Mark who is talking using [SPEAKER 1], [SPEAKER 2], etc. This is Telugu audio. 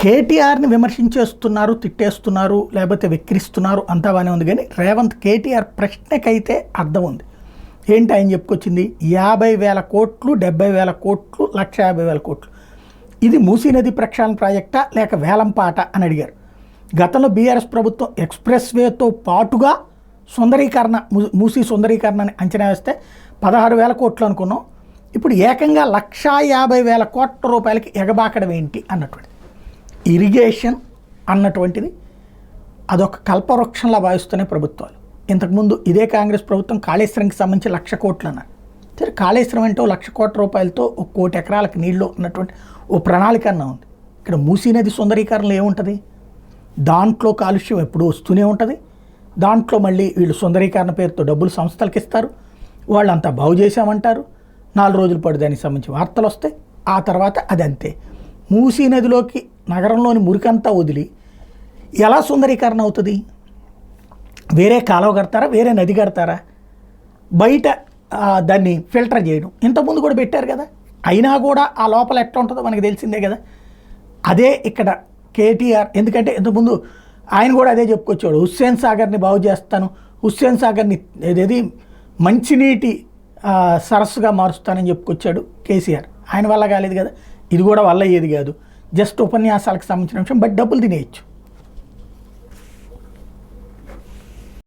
[SPEAKER 1] కేటీఆర్ని విమర్శించేస్తున్నారు, తిట్టేస్తున్నారు, లేకపోతే వెక్కిరిస్తున్నారు, అంతా బాగానే ఉంది. కానీ రేవంత్ కేటీఆర్ ప్రశ్నకైతే అర్థం ఉంది. ఏంటి ఆయన చెప్పుకొచ్చింది? 50,000 కోట్లు, 70,000 కోట్లు, 1,50,000 కోట్లు. ఇది మూసీ నది ప్రక్షాళన ప్రాజెక్టా లేక వేలంపాట అని అడిగారు. గతంలో బీఆర్ఎస్ ప్రభుత్వం ఎక్స్ప్రెస్ వేతో పాటుగా సుందరీకరణ, మూసీ సుందరీకరణని అంచనా వేస్తే 16,000 కోట్లు అనుకున్నాం. ఇప్పుడు ఏకంగా 1,50,000 కోట్ల రూపాయలకి ఎగబాకడం ఏంటి అన్నటువంటిది. ఇరిగేషన్ అన్నటువంటిది అదొక కల్పవృక్షంలా భావిస్తూనే ప్రభుత్వాలు. ఇంతకుముందు ఇదే కాంగ్రెస్ ప్రభుత్వం కాళేశ్వరంకి సంబంధించి 1,00,000 కోట్లు అన్నారు. సరే, కాళేశ్వరం అంటే 1,00,000 కోట్ల రూపాయలతో 1 కోటి ఎకరాలకు నీళ్లు ఉన్నటువంటి ఓ ప్రణాళిక అన్న ఉంది. ఇక్కడ మూసీ నది సుందరీకరణలో ఏముంటుంది? దాంట్లో కాలుష్యం ఎప్పుడూ వస్తూనే ఉంటుంది. దాంట్లో మళ్ళీ వీళ్ళు సుందరీకరణ పేరుతో డబ్బులు సంస్థలకు ఇస్తారు, వాళ్ళంతా బాగు చేశామంటారు. 4 రోజుల పాటు దానికి సంబంధించి వార్తలు వస్తాయి. ఆ తర్వాత అది అంతే. మూసీ నదిలోకి నగరంలోని మురికంతా వదిలి ఎలా సుందరీకరణ అవుతుంది? వేరే కాలువ కడతారా, వేరే నది కడతారా? బయట దాన్ని ఫిల్టర్ చేయడం ఇంతకుముందు కూడా పెట్టారు కదా. అయినా కూడా ఆ లోపల ఎట్లా ఉంటుందో మనకు తెలిసిందే కదా. అదే ఇక్కడ కేటీఆర్, ఎందుకంటే ఇంతకుముందు ఆయన కూడా అదే చెప్పుకొచ్చాడు. హుస్సేన్ సాగర్ని బాగు చేస్తాను, హుస్సేన్ సాగర్ని ఏదేది మంచినీటి సరస్సుగా మారుస్తానని చెప్పుకొచ్చాడు కేసీఆర్. ఆయన వల్ల కాలేదు కదా. ఇది కూడా వల్ల అయ్యేది కాదు, జస్ట్ ఉపన్యాసాలకు సంబంధించిన విషయం. బట్ డబ్బులు తినేయచ్చు.